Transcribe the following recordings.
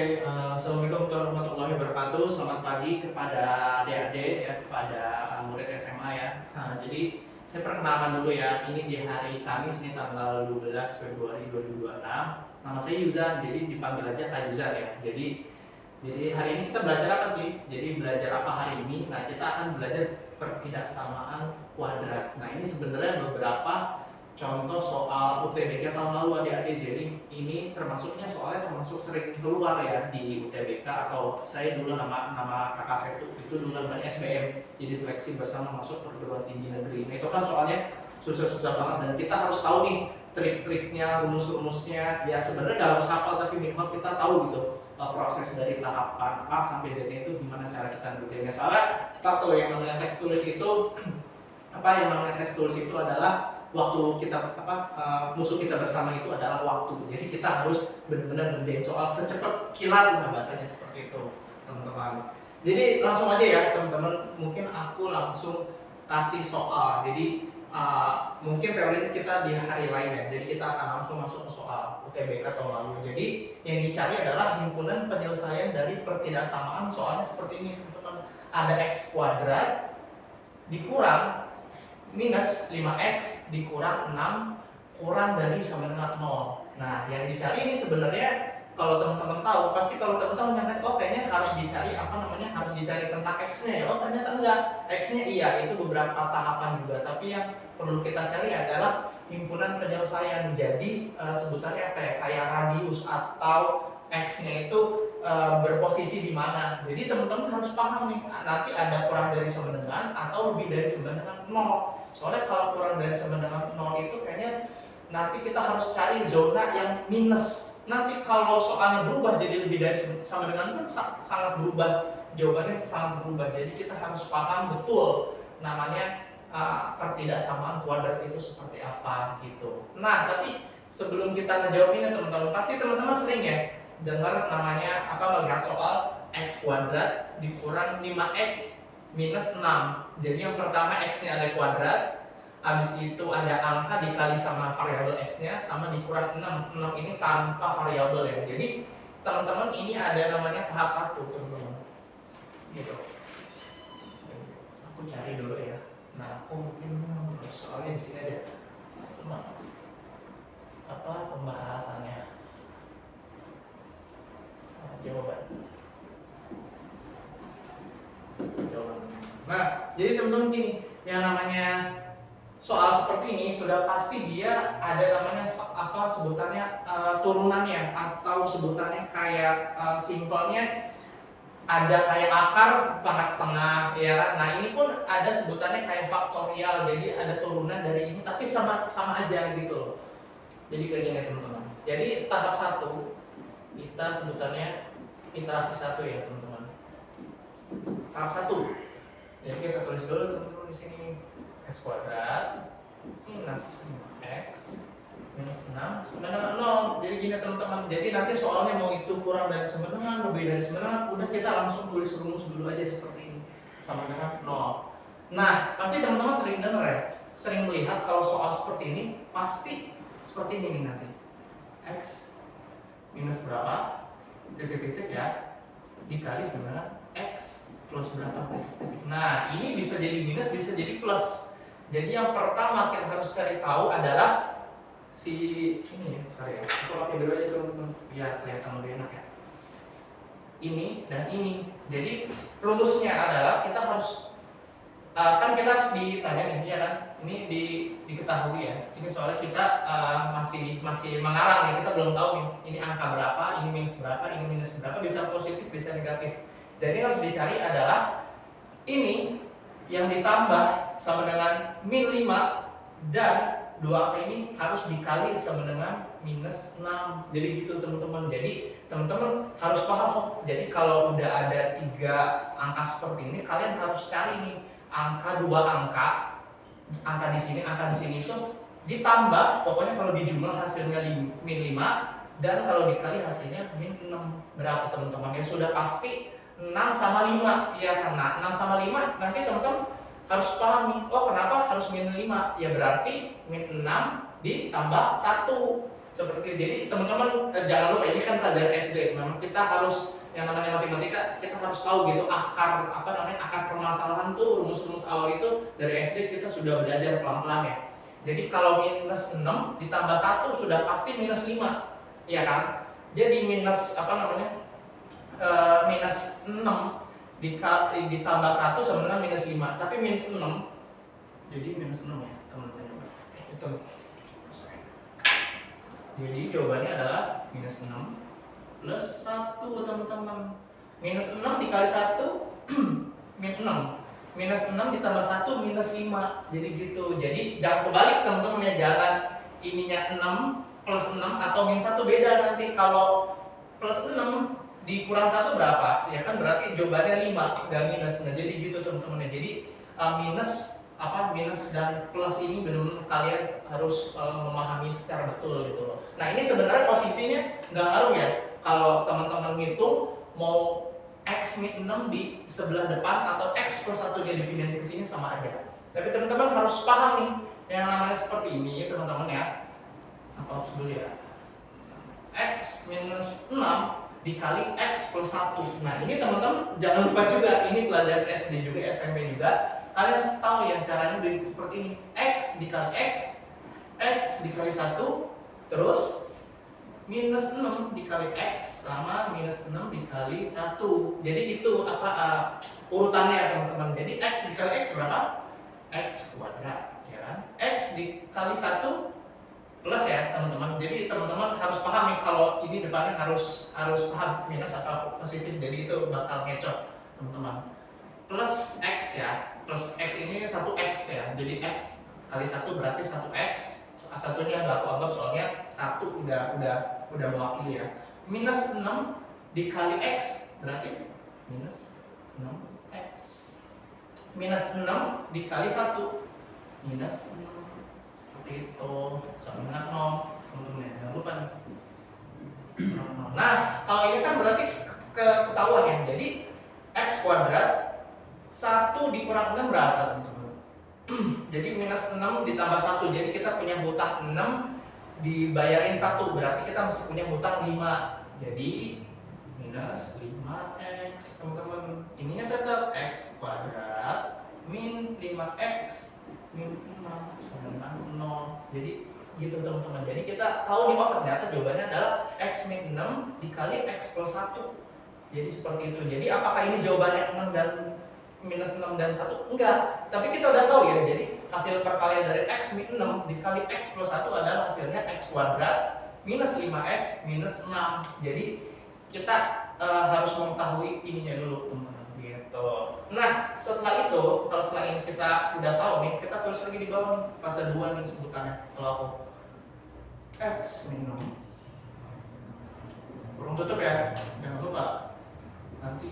Assalamualaikum warahmatullahi wabarakatuh. Selamat pagi kepada adik-adik ya, kepada murid SMA ya. Jadi saya perkenalkan dulu ya. Ini di hari Kamis ini tanggal 12 Februari 2026. Nama saya Yuzan, jadi dipanggil aja Kak Yuzan ya. Jadi hari ini kita belajar apa sih? Jadi belajar apa hari ini? Nah, kita akan belajar pertidaksamaan kuadrat. Nah, ini sebenarnya beberapa contoh soal UTBK tahun lalu adik-adik. Jadi ini termasuknya soalnya termasuk sering keluar ya di UTBK, atau saya dulu nama kakak saya itu dulu namanya SBM, jadi seleksi bersama masuk perguruan tinggi negeri. Nah itu kan soalnya susah-susah banget, dan kita harus tahu nih trik-triknya, rumus-rumusnya. Ya sebenarnya nggak harus hafal, tapi minimal kita tahu gitu proses dari tahapan A sampai Z itu gimana cara kita ngerjainnya. Soalnya kita tahu yang namanya tes tulis itu yang namanya tes tulis itu adalah waktu kita musuh kita bersama itu adalah waktu. Jadi kita harus benar-benar ngerjain soal secepat kilat lah, bahasanya seperti itu teman-teman. Jadi langsung aja ya teman-teman, mungkin aku langsung kasih soal. Jadi mungkin teori kita di hari lain ya. Jadi kita akan langsung masuk ke soal UTBK tahun lalu. Jadi yang dicari adalah himpunan penyelesaian dari pertidaksamaan. Soalnya seperti ini teman-teman, ada x kuadrat dikurang minus 5x dikurang 6 kurang dari sama dengan 0. Nah, yang dicari ini sebenarnya kalau teman-teman tahu, pasti kalau teman-teman nyangka, oh kayaknya harus dicari harus dicari tentang x-nya ya. Oh ternyata enggak, x-nya iya, itu beberapa tahapan juga. Tapi yang perlu kita cari adalah himpunan penyelesaian. Jadi sebutannya apa ya? Kayak radius atau x-nya itu berposisi di mana. Jadi teman-teman harus paham nih, nanti ada kurang dari sama dengan atau lebih dari sama dengan 0. Soalnya kalau kurang dari sama dengan 0 itu kayaknya nanti kita harus cari zona yang minus. Nanti kalau soalnya berubah jadi lebih dari sama dengan 0 sangat berubah, jawabannya sangat berubah. Jadi kita harus paham betul namanya pertidaksamaan kuadrat itu seperti apa gitu. Nah, tapi sebelum kita ngejawab ini teman-teman, pasti teman-teman sering ya dengar namanya melihat soal x kuadrat dikurang 5x minus 6. Jadi yang pertama x-nya ada kuadrat, habis itu ada angka dikali sama variabel x-nya sama dikurang 6. 6 ini tanpa variabel ya. Jadi teman-teman ini ada namanya tahap 1 teman-teman. Gitu. Aku cari dulu ya. Nah, aku mungkin soalnya di sini aja. Pembahasannya? Jawaban. Nah, jadi teman-teman gini, yang namanya soal seperti ini sudah pasti dia ada namanya sebutannya turunannya, atau sebutannya kayak simpelnya ada kayak akar pangkat setengah ya kan. Nah, ini pun ada sebutannya kayak faktorial. Jadi ada turunan dari ini tapi sama aja gitu loh. Jadi kayak gini teman-teman. Jadi tahap 1 kita sebutannya iterasi 1 ya teman-teman. Tahap 1. Jadi kita tulis dulu teman-teman di sini, x kuadrat minus 5x minus 6 sama dengan 0. Jadi gini teman-teman. Jadi nanti soalnya mau itu kurang dari sama dengan, lebih dari sama dengan, udah kita langsung tulis rumus dulu aja seperti ini, sama dengan 0. Nah, pasti teman-teman sering dengar ya, sering melihat kalau soal seperti ini pasti seperti ini nih nanti. X minus berapa titik-titik ya dikali sama dengan x plus berapa titik-titik. Nah, ini bisa jadi minus, bisa jadi plus. Jadi yang pertama kita harus cari tahu adalah si ini ya, sorry ya, aku pakai dulu aja teman-teman biar kelihatan lebih enak ya. Ini dan ini. Jadi rumusnya adalah kita harus kan kita harus ditanya nih ya kan. Ini diketahui ya. Ini soalnya kita masih mengarang nih, kita belum tahu nih ini angka berapa, ini minus berapa, ini minus berapa, bisa positif, bisa negatif. Jadi harus dicari adalah ini yang ditambah sama dengan min 5 dan dua angka ini harus dikali sama dengan minus 6. Jadi gitu teman-teman. Jadi teman-teman harus paham jadi kalau udah ada 3 angka seperti ini, kalian harus cari nih angka 2 angka di sini itu ditambah, pokoknya kalau dijumlah hasilnya min 5 dan kalau dikali hasilnya min 6. Berapa teman-teman? Ya sudah pasti 6 sama 5 ya, karena 6 sama 5 nanti teman-teman harus paham nih, oh kenapa harus min 5? Ya berarti min 6 ditambah 1 Seperti jadi teman-teman jangan lupa ini kan pelajaran SD. Memang kita harus yang namanya matematika kita harus tahu gitu akar akar permasalahan tuh rumus-rumus awal itu dari SD kita sudah belajar pelan-pelan ya. Jadi kalau minus 6 ditambah 1 sudah pasti minus 5. Iya kan? Jadi minus minus 6 ditambah 1 sebenarnya minus 5. Tapi minus 6 jadi minus 6 ya teman-teman. Itu. Jadi jawabannya adalah minus 6 plus 1 teman-teman. Minus 6 dikali 1 min 6. Minus 6 ditambah 1 minus 5. Jadi gitu. Jadi jangan kebalik teman-teman ya. Jangan ininya 6 plus 6 atau min 1 beda nanti. Kalau plus 6 dikurang 1 berapa? Ya kan berarti jawabannya 5 dan minus. Nah jadi gitu teman-teman ya. Jadi minus dan plus ini benar-benar kalian harus memahami secara betul gitu loh. Nah ini sebenarnya posisinya nggak ngaruh ya. Kalau teman-teman ngitung mau x min 6 di sebelah depan atau x plus 1 nya dipindahin ke sini sama aja. Tapi teman-teman harus paham nih yang namanya seperti ini ya teman-teman ya. Apa dulu ya? X minus 6 dikali x plus 1. Nah ini teman-teman jangan lupa juga, ini pelajaran SD juga, SMP juga. Kalian harus tahu ya caranya seperti ini. X dikali x dikali 1, terus minus 6 dikali x sama minus 6 dikali 1. Jadi itu urutannya teman-teman. Jadi x dikali x berapa? X kuadrat, ya kan? X dikali 1 plus ya teman-teman. Jadi teman-teman harus paham nih kalau ini depannya harus paham minus atau positif. Jadi itu bakal ngecok teman-teman. Plus x ya. Plus x ini 1x ya. Jadi x kali 1 berarti 1x. Satunya nggak aku anggap soalnya 1 udah mewakili ya. Minus 6 dikali x berarti minus 6x. Minus 6 dikali 1 minus 6. Seperti itu. Sama dengan 0. Teman-teman jangan lupa nih. Nah, kalau ini kan berarti ketahuan ya. Jadi x kuadrat 1 dikurang 6 berapa teman-teman? Jadi minus 6 ditambah 1. Jadi kita punya hutang 6 dibayarin 1. Berarti kita masih punya hutang 5. Jadi minus 5x teman-teman. Ininya tetap x kuadrat min 5x min 6 sama dengan 0. Jadi gitu teman-teman. Jadi kita tahu nih ternyata jawabannya adalah x min 6 dikali x plus 1. Jadi seperti itu. Jadi apakah ini jawabannya 6 dan minus 6 dan 1? Enggak, tapi kita udah tahu ya. Jadi hasil perkalian dari x min 6 dikali x plus 1 adalah hasilnya x kuadrat minus 5x minus 6. Jadi kita harus mengetahui ininya dulu teman-teman gitu. Nah setelah itu, kalau setelah ini kita udah tahu nih, kita tulis lagi di bawah nih fase 2 nih sebutannya. Kalau aku x min 6 kurung tutup ya, jangan lupa nanti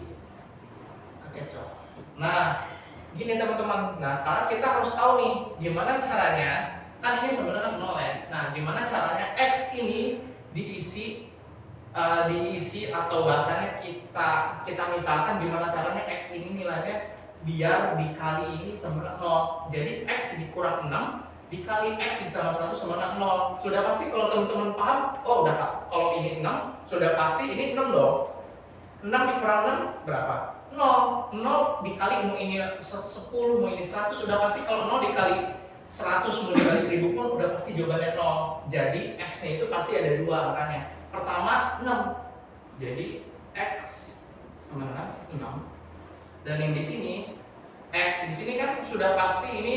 kekecoh. Nah, gini teman-teman. Nah, sekarang kita harus tahu nih gimana caranya. Kan ini sebenarnya 0 ya. Nah, gimana caranya x ini diisi atau bahasanya kita misalkan gimana caranya x ini nilainya biar dikali ini sama 0. Jadi x dikurang 6 dikali x ditambah 1 sama dengan 0. Sudah pasti kalau teman-teman paham, oh udah kalau ini 6, sudah pasti ini 6 dong. 6 dikurang 6 berapa? 0 dikali mau ini 10 mau ini 100 sudah pasti kalau 0 dikali 100 mau dikali 1000 pun udah pasti jawabannya 0. Jadi x nya itu pasti ada 2 angkanya. Pertama 6. Jadi x sama dengan 6. Dan yang di sini x di sini kan sudah pasti ini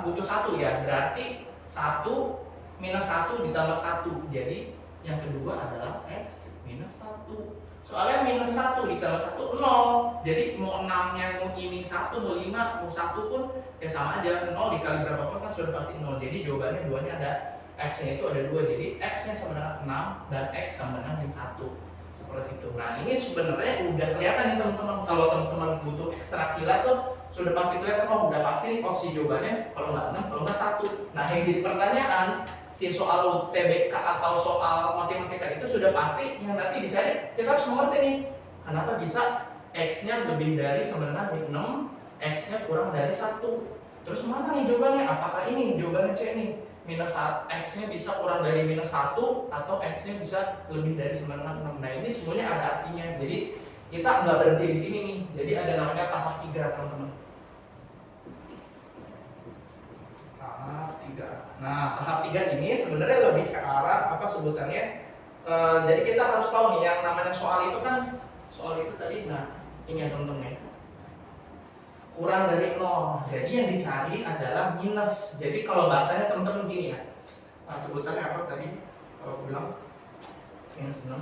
butuh 1 ya. Berarti 1 minus 1 ditambah 1. Jadi yang kedua adalah x minus 1. Soalnya minus 1 ditambah 1 0. Jadi mau 6 nya mau ini 1 mau 5 mau 1 pun ya sama aja. 0 dikali berapapun kan sudah pasti 0. Jadi jawabannya duanya ada, x nya itu ada 2. Jadi x nya sama dengan 6 dan x sama dengan min 1. Seperti itu. Nah ini sebenarnya udah kelihatan nih teman-teman. Kalau teman-teman butuh ekstra kila tuh sudah pasti kelihatan. Oh udah pasti opsi jawabannya kalau nggak 6 kalau nggak 1. Nah yang jadi pertanyaan, si soal UTBK atau soal matematika itu sudah pasti yang nanti dicari. Kita harus mengerti nih kenapa bisa x nya lebih dari sama dengan min 6, x nya kurang dari 1. Terus mana nih jawabannya? Apakah ini jawabannya C nih? X-nya bisa kurang dari minus 1 atau X-nya bisa lebih dari 966. Nah ini semuanya ada artinya. Jadi kita nggak berhenti di sini nih. Jadi ada namanya tahap 3 teman-teman. Tahap 3. Nah tahap 3 ini sebenarnya lebih ke arah apa sebutannya. Jadi kita harus tahu nih yang namanya soal itu kan tadi. Nah ini ya teman-teman ya. Kurang dari 0. Jadi yang dicari adalah minus. Jadi kalau bahasanya teman-teman gini ya. Sebutannya apa tadi? Kalau aku bilang minus 6.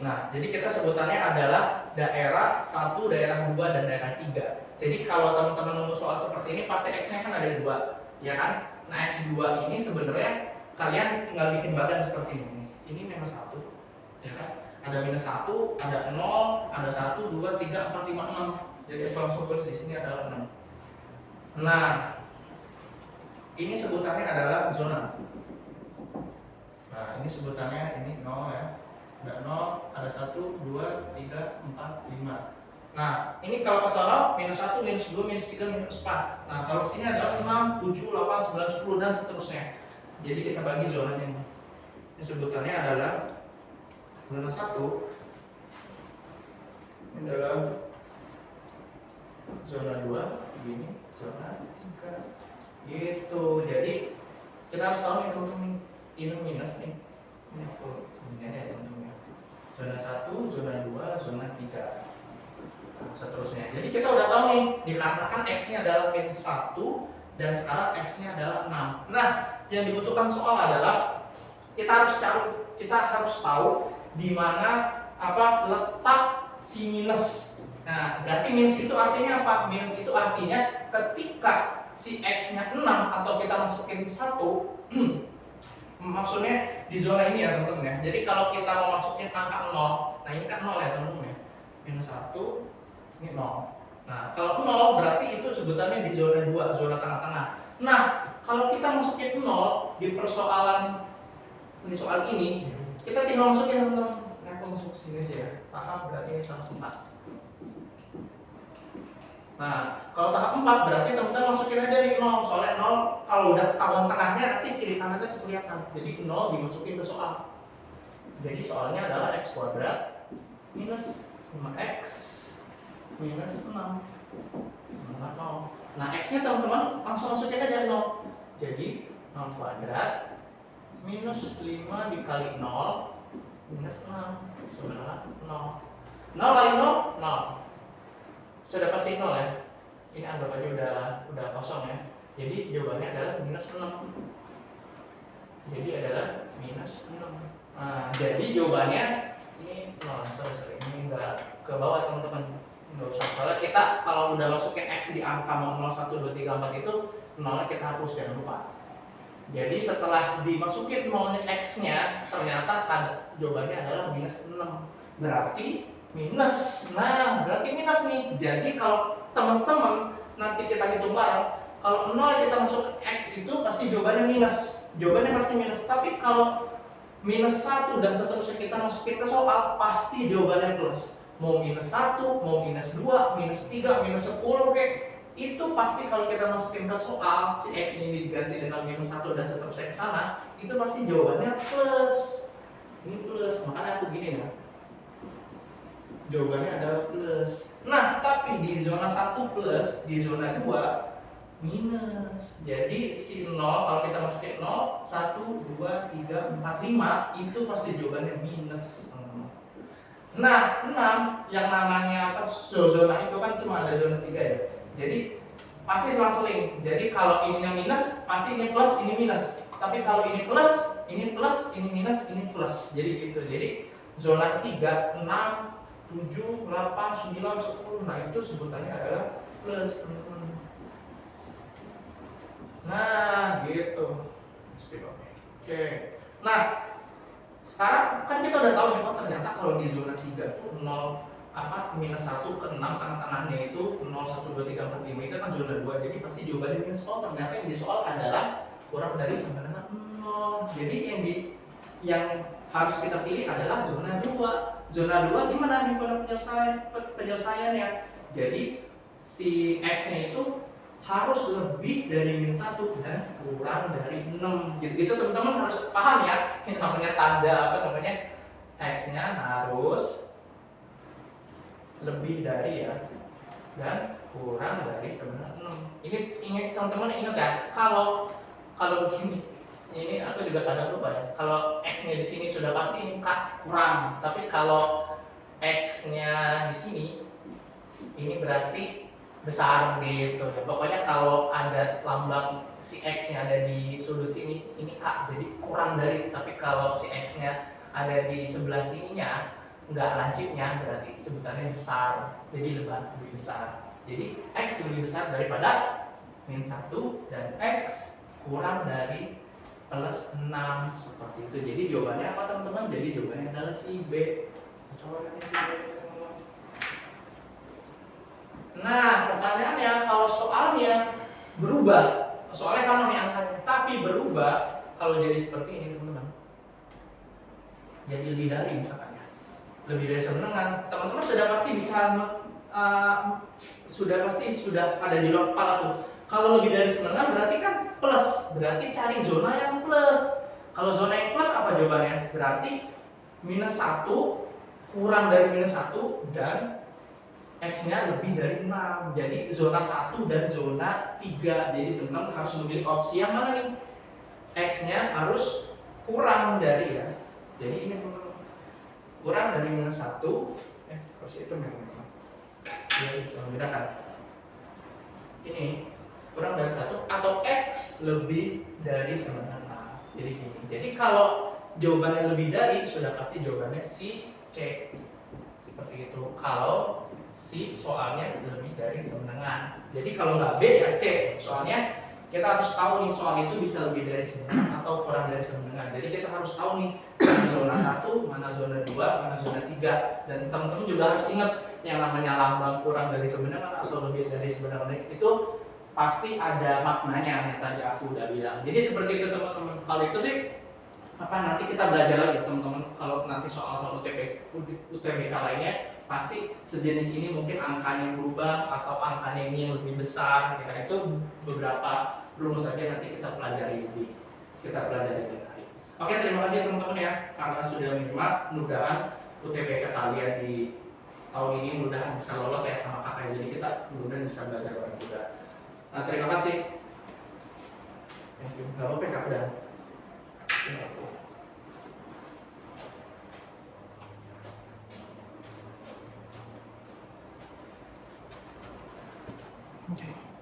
Nah, jadi kita sebutannya adalah daerah 1, daerah 2, dan daerah 3. Jadi kalau teman-teman nemu soal seperti ini pasti X-nya kan ada 2, ya kan? Nah, X2 ini sebenarnya kalian tinggal bikin badan seperti ini. Ini minus 1, ya kan? Ada minus 1, ada 0, ada 1, 2, 3, 4, 5, 6. Jadi aku langsung tulis di sini adalah 6. Nah, ini sebutannya adalah zona. Nah, ini sebutannya ini 0 ya. Ada 0, ada 1, 2, 3, 4, 5. Nah, ini kalau ke sana minus 1, minus 2, minus 3, minus 4. Nah, kalau sini ada 6, 7, 8, 9, 10 dan seterusnya. Jadi kita bagi zonanya ini. Ini sebutannya adalah zona 1, ini adalah zona 2, ini zona 3 gitu. Jadi kita harus tahu nih teman-teman, ini minus nih, ini full ini ya teman-teman. Zona 1, zona 2, zona 3, nah, seterusnya. Jadi kita udah tahu nih, dikarenakan X-nya adalah minus 1 dan sekarang X-nya adalah 6. Nah, yang dibutuhkan soal adalah kita harus tahu di mana apa letak si minus. Nah, berarti minus itu artinya apa? Minus itu artinya ketika si X-nya 6 atau kita masukin 1 maksudnya di zona ini ya teman-teman ya. Jadi kalau kita mau masukin angka 0, nah ini kan 0 ya teman-teman ya. Minus 1, ini 0. Nah, kalau 0 berarti itu sebutannya di zona 2, zona tengah-tengah. Nah, kalau kita masukin 0 di persoalan ini soal ini, kita tinggal masukin teman-teman. Nah, aku masuk ke sini aja ya. Tahap berarti ini tahap 4. Nah, kalau tahap 4 berarti teman-teman masukin aja nih 0. Soalnya 0 kalau udah ketahuan tengahnya nanti kiri kanannya tuh kelihatan. Jadi 0 dimasukin ke soal. Jadi soalnya adalah X kuadrat minus 5X minus 6 sama 0. Nah, X-nya teman-teman langsung masukin aja 0. Jadi 0 kuadrat minus 5 dikali 0 minus 6 sama 0. 0 kali 0, 0. Sudah pasti 0 ya. Ini anggap aja udah kosong ya. Jadi jawabannya adalah minus 6. Jadi adalah minus 6. Nah, jadi jawabannya ini 0. Sorry. Ini enggak ke bawah teman-teman. Enggak usah. Soalnya kita kalau udah masukin X di angka 0, 1, 2, 3, 4 itu 0-nya kita hapus, jangan lupa. Jadi setelah dimasukin 0-nya X-nya, ternyata jawabannya adalah minus 6. Berarti minus. Nah, berarti minus nih. Jadi kalau teman-teman nanti kita hitung bareng, kalau 0 kita masuk ke X itu pasti jawabannya minus. Jawabannya pasti minus. Tapi kalau minus 1 dan seterusnya kita masukin ke soal, pasti jawabannya plus. Mau minus 1, mau minus 2, minus 3, minus 10 kayak itu pasti kalau kita masukin ke soal si X ini diganti dengan minus 1 dan seterusnya ke sana, itu pasti jawabannya plus. Ini plus, makanya aku gini ya. Jawabannya adalah plus. Nah, tapi di zona 1 plus, di zona 2 minus. Jadi si 0 kalau kita masukin 0, 1, 2, 3, 4, 5 itu pasti jawabannya minus. Nah, 6 yang namanya apa zona itu kan cuma ada zona 3 ya. Jadi pasti selang-seling. Jadi kalau ininya minus, pasti ini plus, ini minus. Tapi kalau ini plus, ini minus, ini plus. Jadi gitu. Jadi zona ketiga 6, 7, 8, 9, 10. Nah, itu sebutannya adalah plus, teman-teman. Nah, gitu. Oke. Nah, sekarang kan kita udah tahu nih, oh ternyata kalau di zona 3 tuh 0 minus 1 ke 6 tengah-tengahnya itu 0, 1, 2, 3, 4, 5 itu kan zona 2. Jadi pasti jawabannya minus. Oh, ternyata yang di soal adalah kurang dari sama dengan 0. Jadi yang harus kita pilih adalah zona 2. Zona 2 gimana nih penyelesaiannya? Jadi si X-nya itu harus lebih dari min 1 dan kurang dari 6. Gitu-gitu teman-teman harus paham ya. Ini namanya tanda apa namanya? X-nya harus lebih dari ya dan kurang dari sebenarnya 6. Ini teman-teman ingat ya, kalau begini ini aku juga kadang lupa ya. Kalau X-nya di sini sudah pasti ini kurang, tapi kalau X-nya di sini ini berarti besar gitu ya. Pokoknya kalau ada lambang si X-nya ada di sudut sini, ini K, jadi kurang dari. Tapi kalau si X-nya ada di sebelah sininya, nggak lancipnya, berarti sebutannya besar, jadi lebih besar. Jadi X lebih besar daripada min 1 dan X kurang dari plus 6, seperti itu. Jadi jawabannya apa teman-teman? Jadi jawabannya adalah si B. Coba lihat si B. Nah, pertanyaannya kalau soalnya berubah, soalnya sama nih angkanya, tapi berubah kalau jadi seperti ini teman-teman. Jadi lebih dari misalkan ya, lebih dari sebenarnya, teman-teman sudah pasti bisa sudah ada di luar kepala tuh. Kalau lebih dari sebenarnya berarti kan plus, berarti cari zona yang plus. Kalau zona yang plus apa jawabannya? Berarti minus 1 kurang dari minus 1 dan X-nya lebih dari 6. Jadi zona 1 dan zona 3. Jadi teman-teman harus memilih opsi yang mana nih? X-nya harus kurang dari ya. Jadi ini teman-teman, kurang dari minus 1. Harus itu teman-teman. Biar bisa membedakan. Ini kurang dari 1 atau X lebih dari 9. Jadi gini. Jadi kalau jawabannya lebih dari, sudah pasti jawabannya si C. Seperti itu. Kalau si soalnya lebih dari semenengan. Jadi kalau nggak B ya C. Soalnya kita harus tahu nih soal itu bisa lebih dari semenengan atau kurang dari semenengan. Jadi kita harus tahu nih mana zona 1, mana zona 2, mana zona 3. Dan teman-teman juga harus ingat yang namanya lambang kurang dari semenengan atau lebih dari semenengan itu pasti ada maknanya yang tadi aku udah bilang. Jadi seperti itu teman-teman. Kalau itu sih nanti kita belajar lagi teman-teman. Kalau nanti soal-soal UTBK lainnya pasti sejenis ini mungkin angkanya berubah atau angkanya ini yang lebih besar. Ya, itu beberapa rumus saja nanti kita pelajari lebih. Hari. Oke, terima kasih teman-teman ya karena sudah menyimak. Mudah-mudahan UTBK kalian di tahun ini mudah bisa lolos ya sama kakak. Jadi kita mudah-mudahan bisa belajar bareng juga. Nah, terima kasih. Thank you. Gak apa-apa kak udah. Okay.